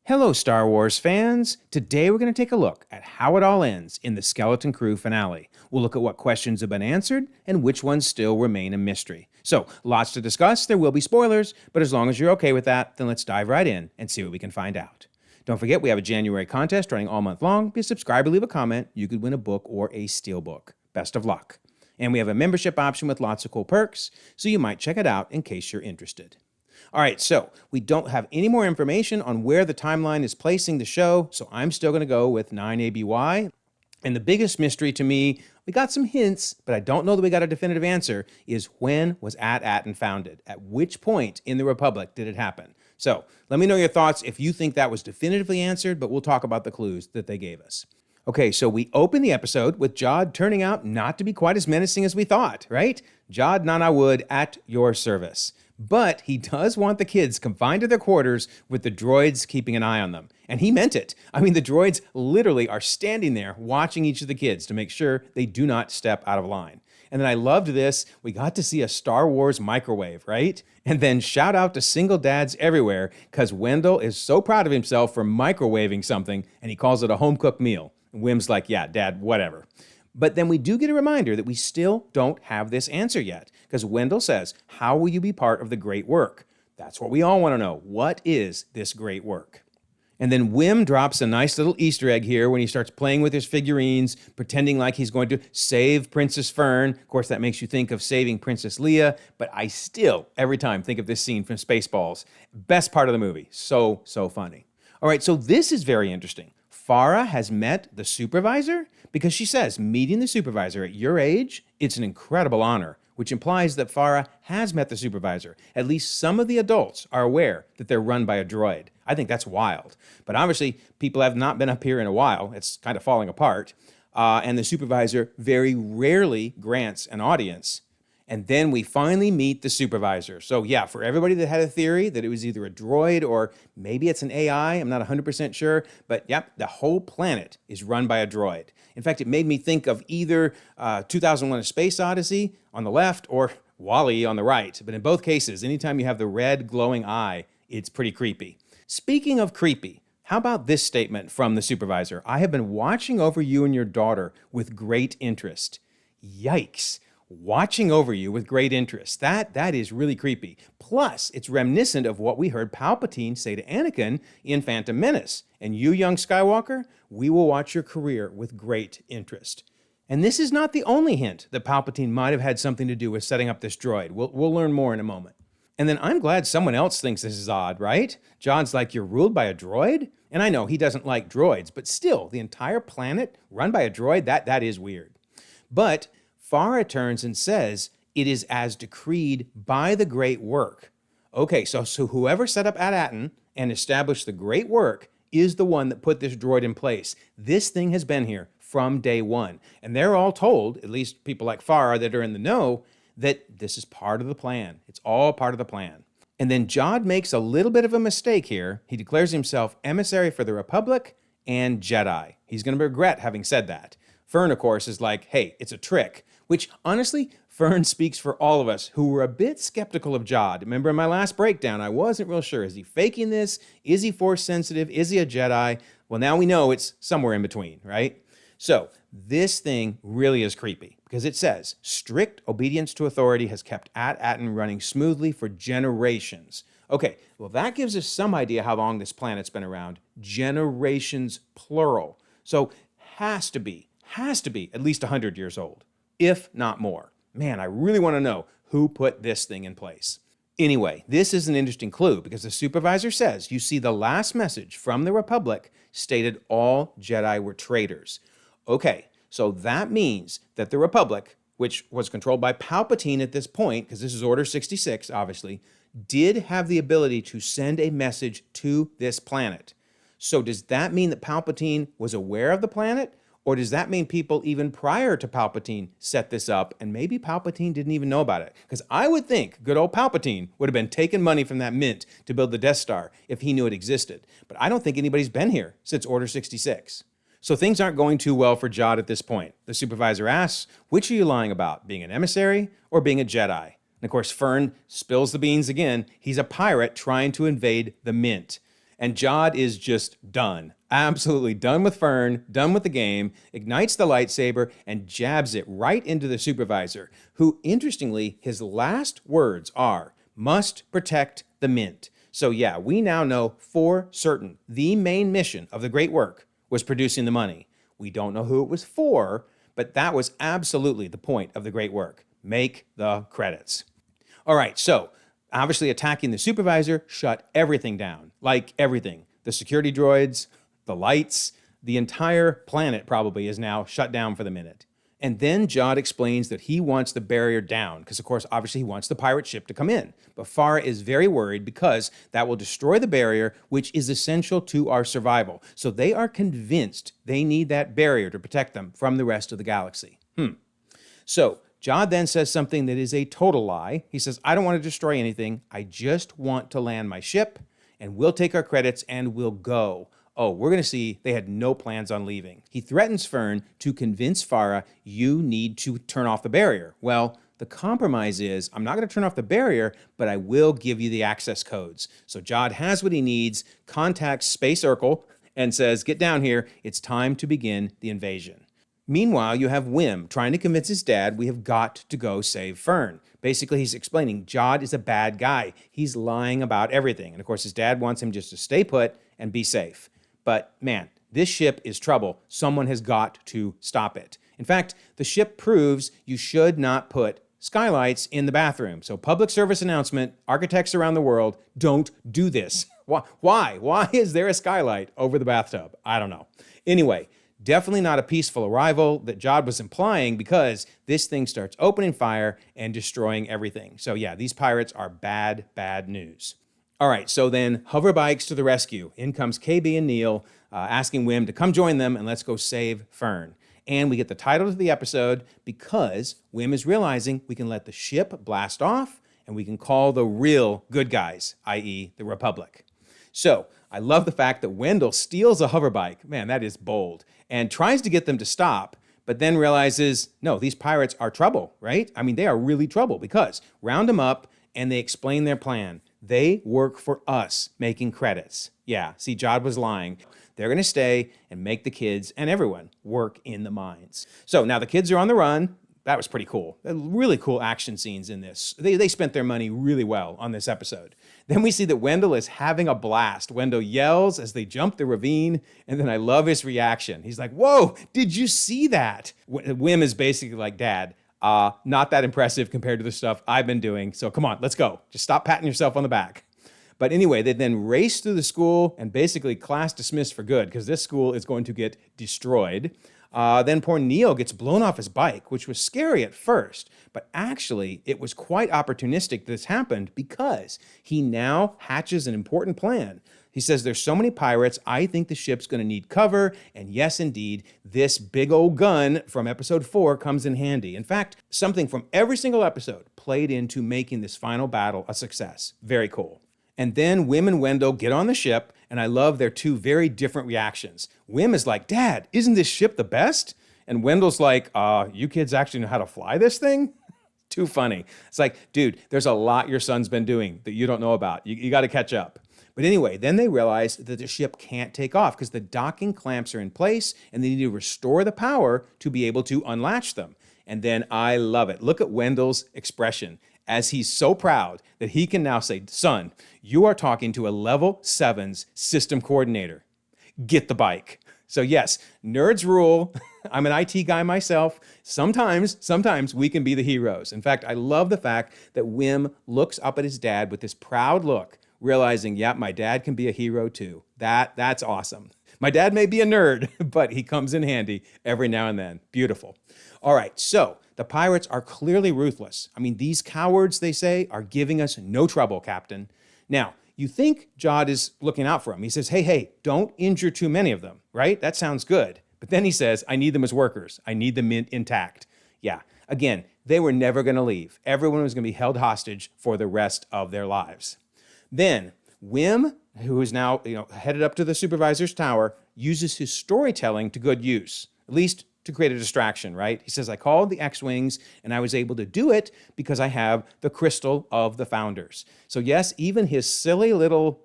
Hello, Star Wars fans! Today we're going to take a look at how it all ends in the Skeleton Crew finale. We'll look at what questions have been answered and which ones still remain a mystery. So, lots to discuss, there will be spoilers, but as long as you're okay with that, then let's dive right in and see what we can find out. Don't forget, we have a January contest running all month long. Be a subscriber, leave a comment, you could win a book or a steelbook. Best of luck. And we have a membership option with lots of cool perks, so you might check it out in case you're interested. All right, so we don't have any more information on where the timeline is placing the show, so I'm still going to go with 9ABY. And the biggest mystery to me, we got some hints, but I don't know that we got a definitive answer, is when was AT-ATN founded? At which point in the Republic did it happen? So let me know your thoughts if you think that was definitively answered, but we'll talk about the clues that they gave us. Okay, so we open the episode with Jod turning out not to be quite as menacing as we thought, right? Jod Nana Wood at your service. But he does want the kids confined to their quarters with the droids keeping an eye on them. And he meant it. I mean, the droids literally are standing there watching each of the kids to make sure they do not step out of line. And then I loved this. We got to see a Star Wars microwave, right? And then shout out to single dads everywhere because Wendell is so proud of himself for microwaving something and he calls it a home-cooked meal. And Wim's like, yeah, Dad, whatever. But then we do get a reminder that we still don't have this answer yet, because Wendell says, how will you be part of the great work? That's what we all want to know. What is this great work? And then Wim drops a nice little Easter egg here when he starts playing with his figurines, pretending like he's going to save Princess Fern. Of course, that makes you think of saving Princess Leia, but I still, every time, think of this scene from Spaceballs. Best part of the movie. So funny. All right, so this is very interesting. Farah has met the supervisor? Because she says, meeting the supervisor at your age, it's an incredible honor, which implies that Farah has met the supervisor. At least some of the adults are aware that they're run by a droid. I think that's wild. But obviously, people have not been up here in a while. It's kind of falling apart. And the supervisor very rarely grants an audience. And then we finally meet the supervisor. So yeah, for everybody that had a theory that it was either a droid or maybe it's an AI, I'm not 100% sure, but yep, the whole planet is run by a droid. In fact, it made me think of either 2001: A Space Odyssey on the left or WALL-E on the right. But in both cases, anytime you have the red glowing eye, it's pretty creepy. Speaking of creepy, how about this statement from the supervisor? I have been watching over you and your daughter with great interest. Yikes. Watching over you with great interest. That is really creepy. Plus, it's reminiscent of what we heard Palpatine say to Anakin in Phantom Menace. And you, young Skywalker, we will watch your career with great interest. And this is not the only hint that Palpatine might have had something to do with setting up this droid. We'll learn more in a moment. And then I'm glad someone else thinks this is odd, right? John's like, you're ruled by a droid? And I know he doesn't like droids, but still, the entire planet run by a droid, that is weird. But Farah turns and says, it is as decreed by the great work. Okay, so whoever set up AT-ATN and established the great work is the one that put this droid in place. This thing has been here from day one. And they're all told, at least people like Farah that are in the know, that this is part of the plan. It's all part of the plan. And then Jod makes a little bit of a mistake here. He declares himself emissary for the Republic and Jedi. He's going to regret having said that. Fern, of course, is like, hey, it's a trick. Which, honestly, Fern speaks for all of us who were a bit skeptical of Jod. Remember in my last breakdown, I wasn't real sure. Is he faking this? Is he Force sensitive? Is he a Jedi? Well, now we know it's somewhere in between, right? So this thing really is creepy because it says, strict obedience to authority has kept AT-ATN running smoothly for generations. Okay, well, that gives us some idea how long this planet's been around. Generations, plural. So has to be at least 100 years old, if not more. Man, I really want to know who put this thing in place. Anyway, this is an interesting clue because the supervisor says, you see the last message from the Republic stated all Jedi were traitors. Okay, so that means that the Republic, which was controlled by Palpatine at this point, because this is Order 66, obviously, did have the ability to send a message to this planet. So does that mean that Palpatine was aware of the planet? Or does that mean people even prior to Palpatine set this up and maybe Palpatine didn't even know about it? Because I would think good old Palpatine would have been taking money from that mint to build the Death Star if he knew it existed. But I don't think anybody's been here since Order 66. So things aren't going too well for Jod at this point. The supervisor asks, which are you lying about, being an emissary or being a Jedi? And of course, Fern spills the beans again. He's a pirate trying to invade the mint. And Jod is just done. Absolutely done with Fern, done with the game, ignites the lightsaber, and jabs it right into the supervisor, who, interestingly, his last words are, "Must protect the mint." So yeah, we now know for certain the main mission of the great work was producing the money. We don't know who it was for, but that was absolutely the point of the great work. Make the credits. All right, so obviously attacking the supervisor shut everything down. Like everything. The security droids, the lights, the entire planet probably is now shut down for the minute. And then Jod explains that he wants the barrier down, because of course, obviously he wants the pirate ship to come in. But Farah is very worried because that will destroy the barrier, which is essential to our survival. So they are convinced they need that barrier to protect them from the rest of the galaxy. So Jod then says something that is a total lie. He says, "I don't want to destroy anything. I just want to land my ship, and we'll take our credits and we'll go." Oh, we're going to see they had no plans on leaving. He threatens Fern to convince Farah, "You need to turn off the barrier." Well, the compromise is, I'm not going to turn off the barrier, but I will give you the access codes. So Jod has what he needs, contacts Space Urkel, and says, "Get down here. It's time to begin the invasion." Meanwhile, you have Wim trying to convince his dad we have got to go save Fern. Basically, he's explaining Jod is a bad guy. He's lying about everything. And of course, his dad wants him just to stay put and be safe. But man, this ship is trouble. Someone has got to stop it. In fact, the ship proves you should not put skylights in the bathroom. So public service announcement, architects around the world, don't do this. Why? Why is there a skylight over the bathtub? I don't know. Anyway, definitely not a peaceful arrival that Jod was implying, because this thing starts opening fire and destroying everything. So yeah, these pirates are bad, bad news. All right, so then hover bikes to the rescue. In comes KB and Neil, asking Wim to come join them and let's go save Fern. And we get the title of the episode because Wim is realizing we can let the ship blast off and we can call the real good guys, i.e. the Republic. So I love the fact that Wendell steals a hover bike. Man, that is bold. And tries to get them to stop, but then realizes, no, these pirates are trouble, right? I mean, they are really trouble, because round them up and they explain their plan. They work for us, making credits. Yeah, see, Jod was lying. They're going to stay and make the kids and everyone work in the mines. So now the kids are on the run. That was pretty cool. Really cool action scenes in this. They spent their money really well on this episode. Then we see that Wendell is having a blast. Wendell yells as they jump the ravine, and then I love his reaction. He's like, "Whoa, did you see that?" Wim is basically like, "Dad, not that impressive compared to the stuff I've been doing, so come on, let's go. Just stop patting yourself on the back." But anyway, they then race through the school and basically class dismissed for good, because this school is going to get destroyed. Then poor Neil gets blown off his bike, which was scary at first, but actually it was quite opportunistic this happened, because he now hatches an important plan. He says, "There's so many pirates, I think the ship's going to need cover." And yes, indeed, this big old gun from episode 4 comes in handy. In fact, something from every single episode played into making this final battle a success. Very cool. And then Wim and Wendell get on the ship, and I love their two very different reactions. Wim is like, "Dad, isn't this ship the best?" And Wendell's like, "You kids actually know how to fly this thing?" Too funny. It's like, dude, there's a lot your son's been doing that you don't know about. You got to catch up. But anyway, then they realize that the ship can't take off because the docking clamps are in place, and they need to restore the power to be able to unlatch them. And then I love it. Look at Wendell's expression as he's so proud that he can now say, "Son, you are talking to a level 7's system coordinator. Get the bike." So yes, nerds rule. I'm an IT guy myself. Sometimes we can be the heroes. In fact, I love the fact that Wim looks up at his dad with this proud look, realizing, yeah, my dad can be a hero too. That's awesome. My dad may be a nerd, but he comes in handy every now and then. Beautiful. All right, so the pirates are clearly ruthless. I mean, these cowards, they say, are giving us no trouble, Captain. Now, you think Jod is looking out for him. He says, hey, don't injure too many of them, right? That sounds good. But then he says, "I need them as workers. I need them intact." Yeah, again, they were never going to leave. Everyone was going to be held hostage for the rest of their lives. Then Wim, who is now headed up to the supervisor's tower, uses his storytelling to good use, at least to create a distraction, right? He says, "I called the X-Wings, and I was able to do it because I have the crystal of the founders." So yes, even his silly little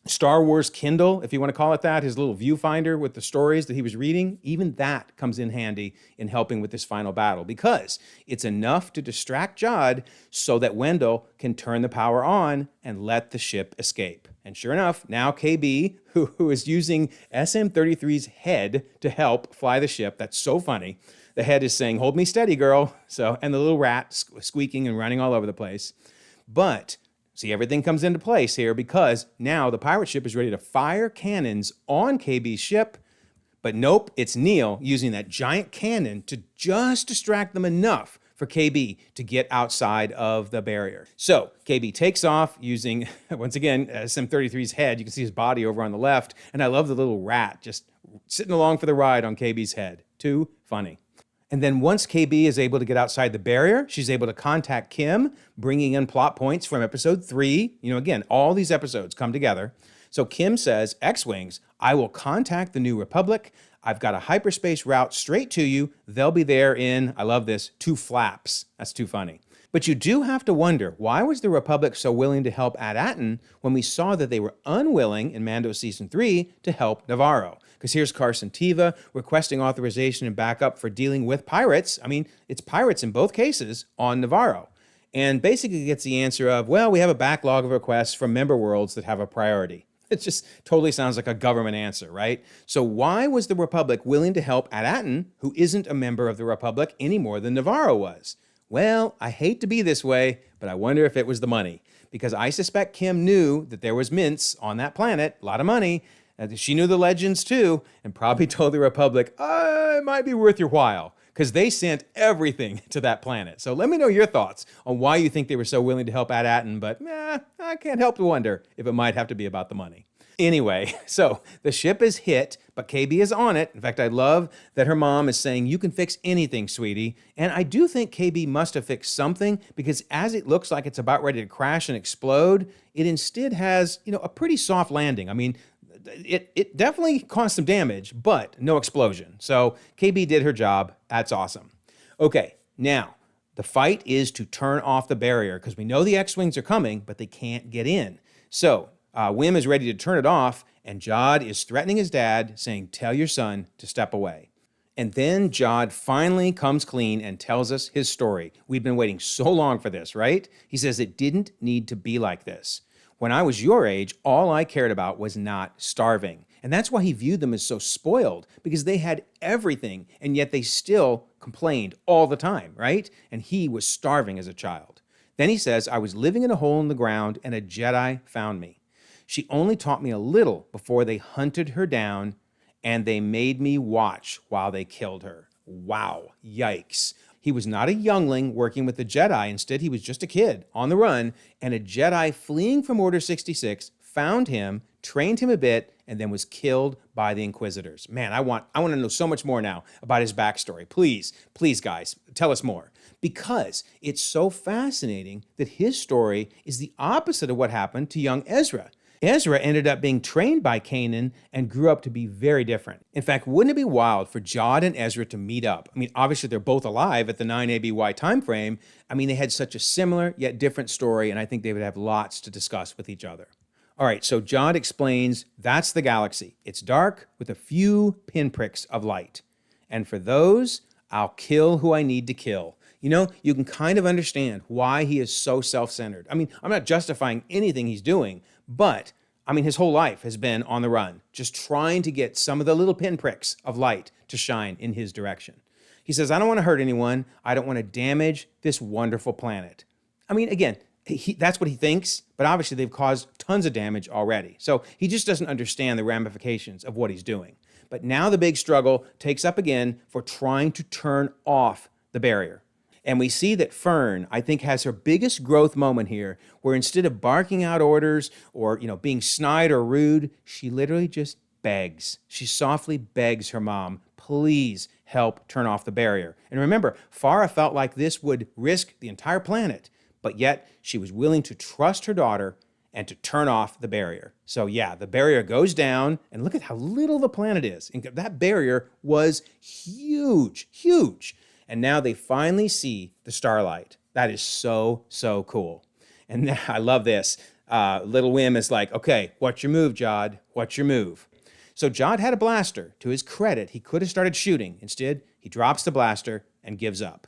Star Wars Kindle, if you want to call it that, his little viewfinder with the stories that he was reading, even that comes in handy in helping with this final battle because it's enough to distract Jod so that Wendell can turn the power on and let the ship escape. And sure enough, now KB, who is using SM-33's head to help fly the ship, that's so funny. The head is saying, "Hold me steady, girl." And the little rat squeaking and running all over the place. But see, everything comes into place here because now the pirate ship is ready to fire cannons on KB's ship. But nope, it's Neil using that giant cannon to just distract them enough for KB to get outside of the barrier. So KB takes off using, once again, SM-33's head. You can see his body over on the left. And I love the little rat just sitting along for the ride on KB's head. Too funny. And then once KB is able to get outside the barrier, she's able to contact Kim, bringing in plot points from episode 3. Again, all these episodes come together. So Kim says, "X-Wings, I will contact the New Republic. I've got a hyperspace route straight to you. They'll be there in," I love this, 2 flaps. That's too funny. But you do have to wonder, why was the Republic so willing to help At-Aten when we saw that they were unwilling in Mando Season 3 to help Navarro? Because here's Carson Teva requesting authorization and backup for dealing with pirates. It's pirates in both cases on Navarro. And basically gets the answer of, well, we have a backlog of requests from member worlds that have a priority. It just totally sounds like a government answer, right? So why was the Republic willing to help At-Aten, who isn't a member of the Republic any more than Navarro was? Well, I hate to be this way, but I wonder if it was the money. Because I suspect Kim knew that there was mints on that planet, a lot of money. She knew the legends too, and probably told the Republic, it might be worth your while, because they sent everything to that planet. So let me know your thoughts on why you think they were so willing to help At-Aten, but I can't help to wonder if it might have to be about the money. Anyway, so the ship is hit, but KB is on it. In fact, I love that her mom is saying, "You can fix anything, sweetie." And I do think KB must have fixed something because as it looks like it's about ready to crash and explode, it instead has, a pretty soft landing. It definitely caused some damage, but no explosion. So KB did her job. That's awesome. Okay, now the fight is to turn off the barrier because we know the X-Wings are coming, but they can't get in. So Wim is ready to turn it off, and Jod is threatening his dad, saying, "Tell your son to step away." And then Jod finally comes clean and tells us his story. We've been waiting so long for this, right? He says it didn't need to be like this. When I was your age, all I cared about was not starving. And that's why he viewed them as so spoiled, because they had everything, and yet they still complained all the time, right? And he was starving as a child. Then he says, "I was living in a hole in the ground, and a Jedi found me. She only taught me a little before they hunted her down, and they made me watch while they killed her." Wow, yikes. He was not a youngling working with the Jedi. Instead, he was just a kid on the run, and a Jedi fleeing from Order 66 found him, trained him a bit, and then was killed by the Inquisitors. Man, I want to know so much more now about his backstory. Please, guys, tell us more. Because it's so fascinating that his story is the opposite of what happened to young Ezra. Ezra ended up being trained by Kanan and grew up to be very different. In fact, wouldn't it be wild for Jod and Ezra to meet up? Obviously, they're both alive at the 9 ABY timeframe. They had such a similar yet different story, and I think they would have lots to discuss with each other. All right, so Jod explains that's the galaxy. It's dark with a few pinpricks of light. And for those, I'll kill who I need to kill. You can kind of understand why he is so self-centered. I'm not justifying anything he's doing, but his whole life has been on the run, just trying to get some of the little pinpricks of light to shine in his direction. He says, "I don't want to hurt anyone. I don't want to damage this wonderful planet." Again, that's what he thinks, but obviously they've caused tons of damage already. So he just doesn't understand the ramifications of what he's doing. But now the big struggle takes up again for trying to turn off the barrier. And we see that Fern, I think, has her biggest growth moment here, where instead of barking out orders or, being snide or rude, she literally just begs. She softly begs her mom, "Please help turn off the barrier." And remember, Farah felt like this would risk the entire planet, but yet she was willing to trust her daughter and to turn off the barrier. So yeah, the barrier goes down, and look at how little the planet is. And that barrier was huge, huge. And now they finally see the starlight. That is so, so cool. And I love this. Little Wim is like, okay, what's your move, Jod? What's your move? So Jod had a blaster. To his credit, he could have started shooting. Instead, he drops the blaster and gives up.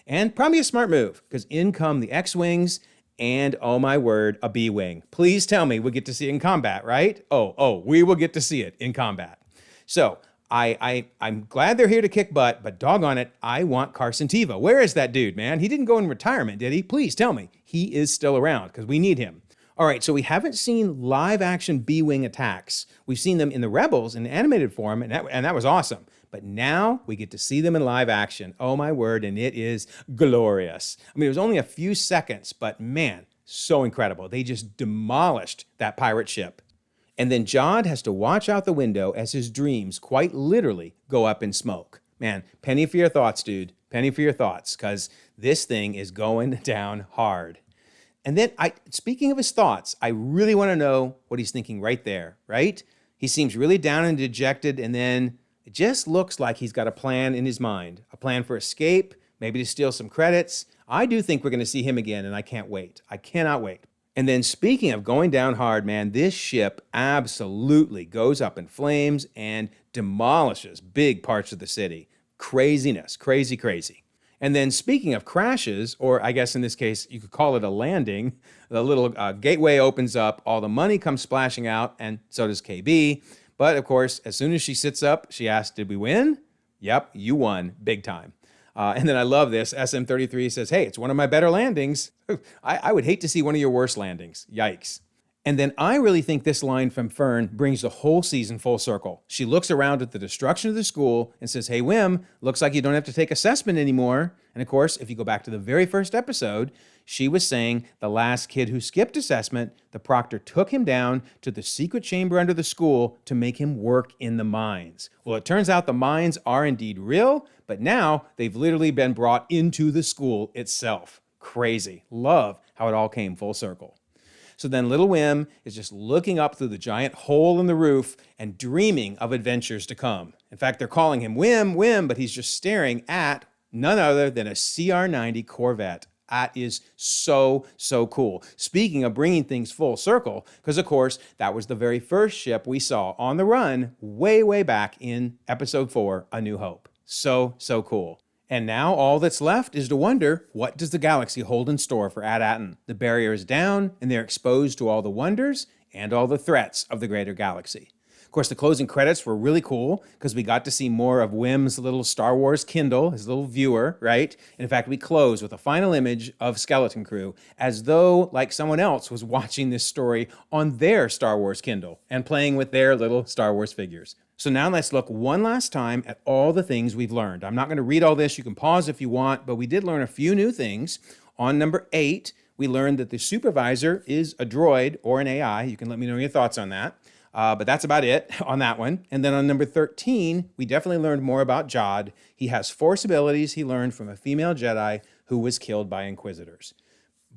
And probably a smart move, because in come the X-Wings and, oh my word, a B-Wing. Please tell me we get to see it in combat, right? Oh, we will get to see it in combat. So I'm glad they're here to kick butt, but doggone it, I want Carson Teva. Where is that dude, man? He didn't go in retirement, did he? Please tell me. He is still around, because we need him. All right, so we haven't seen live action B-Wing attacks. We've seen them in the Rebels in animated form, and that was awesome. But now we get to see them in live action. Oh my word, and it is glorious. I mean, it was only a few seconds, but man, so incredible. They just demolished that pirate ship. And then Jod has to watch out the window as his dreams quite literally go up in smoke. Man, penny for your thoughts, dude. Penny for your thoughts, because this thing is going down hard. And then, speaking of his thoughts, I really want to know what he's thinking right there, right? He seems really down and dejected, and then it just looks like he's got a plan in his mind, a plan for escape, maybe to steal some credits. I do think we're going to see him again, and I can't wait. I cannot wait. And then speaking of going down hard, man, this ship absolutely goes up in flames and demolishes big parts of the city. Craziness, crazy, crazy. And then speaking of crashes, or I guess in this case, you could call it a landing, the little gateway opens up, all the money comes splashing out, and so does KB. But of course, as soon as she sits up, she asks, did we win? Yep, you won, big time. And then I love this, SM33 says, hey, it's one of my better landings. I would hate to see one of your worst landings, yikes. And then I really think this line from Fern brings the whole season full circle. She looks around at the destruction of the school and says, hey, Wim, looks like you don't have to take assessment anymore. And of course, if you go back to the very first episode, she was saying the last kid who skipped assessment, the proctor took him down to the secret chamber under the school to make him work in the mines. Well, it turns out the mines are indeed real, but now they've literally been brought into the school itself. Crazy. Love how it all came full circle. So then little Wim is just looking up through the giant hole in the roof and dreaming of adventures to come. In fact, they're calling him Wim, but he's just staring at none other than a CR-90 Corvette. That is so, so cool. Speaking of bringing things full circle, because of course, that was the very first ship we saw on the run way, way back in episode 4, A New Hope. So, so cool. And now all that's left is to wonder, what does the galaxy hold in store for AT-ATN? The barrier is down, and they're exposed to all the wonders and all the threats of the greater galaxy. Of course, the closing credits were really cool because we got to see more of Wim's little Star Wars Kindle, his little viewer, right? And in fact, we close with a final image of Skeleton Crew as though like someone else was watching this story on their Star Wars Kindle and playing with their little Star Wars figures. So now let's look one last time at all the things we've learned. I'm not going to read all this. You can pause if you want, but we did learn a few new things. On number 8, we learned that the supervisor is a droid or an AI. You can let me know your thoughts on that. But that's about it on that one. And then on number 13, we definitely learned more about Jod. He has Force abilities he learned from a female Jedi who was killed by Inquisitors.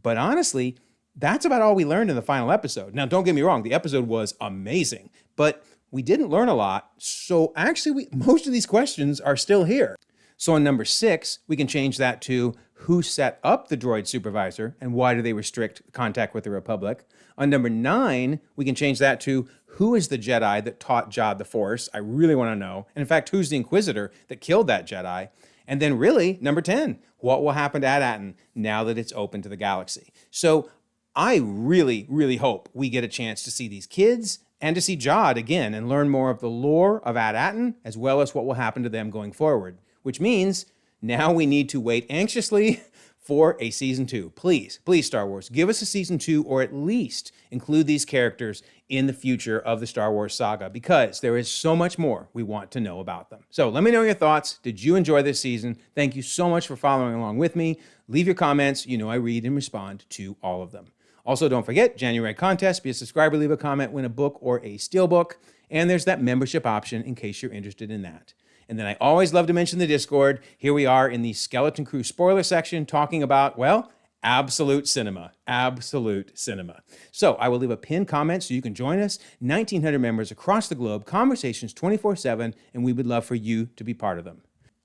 But honestly, that's about all we learned in the final episode. Now, don't get me wrong. The episode was amazing, but we didn't learn a lot. So actually, most of these questions are still here. So on number 6, we can change that to who set up the droid supervisor and why do they restrict contact with the Republic. On number 9, we can change that to who is the Jedi that taught Jod the Force? I really want to know. And in fact, who's the Inquisitor that killed that Jedi? And then really, number 10, what will happen to AT-ATN now that it's open to the galaxy? So I really, really hope we get a chance to see these kids and to see Jod again and learn more of the lore of AT-ATN as well as what will happen to them going forward, which means now we need to wait anxiously for a season 2. Please, please, Star Wars, give us a season 2 or at least include these characters in the future of the Star Wars saga because there is so much more we want to know about them. So let me know your thoughts. Did you enjoy this season? Thank you so much for following along with me. Leave your comments. You know I read and respond to all of them. Also, don't forget, January contest, be a subscriber, leave a comment, win a book or a steelbook. And there's that membership option in case you're interested in that. And then I always love to mention the Discord. Here we are in the Skeleton Crew spoiler section talking about, well, absolute cinema. Absolute cinema. So I will leave a pinned comment so you can join us. 1,900 members across the globe, conversations 24/7, and we would love for you to be part of them.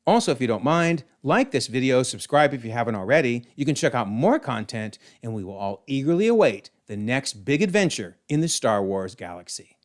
Also, if you don't mind, like this video, subscribe if you haven't already. You can check out more content, and we will all eagerly await the next big adventure in the Star Wars galaxy.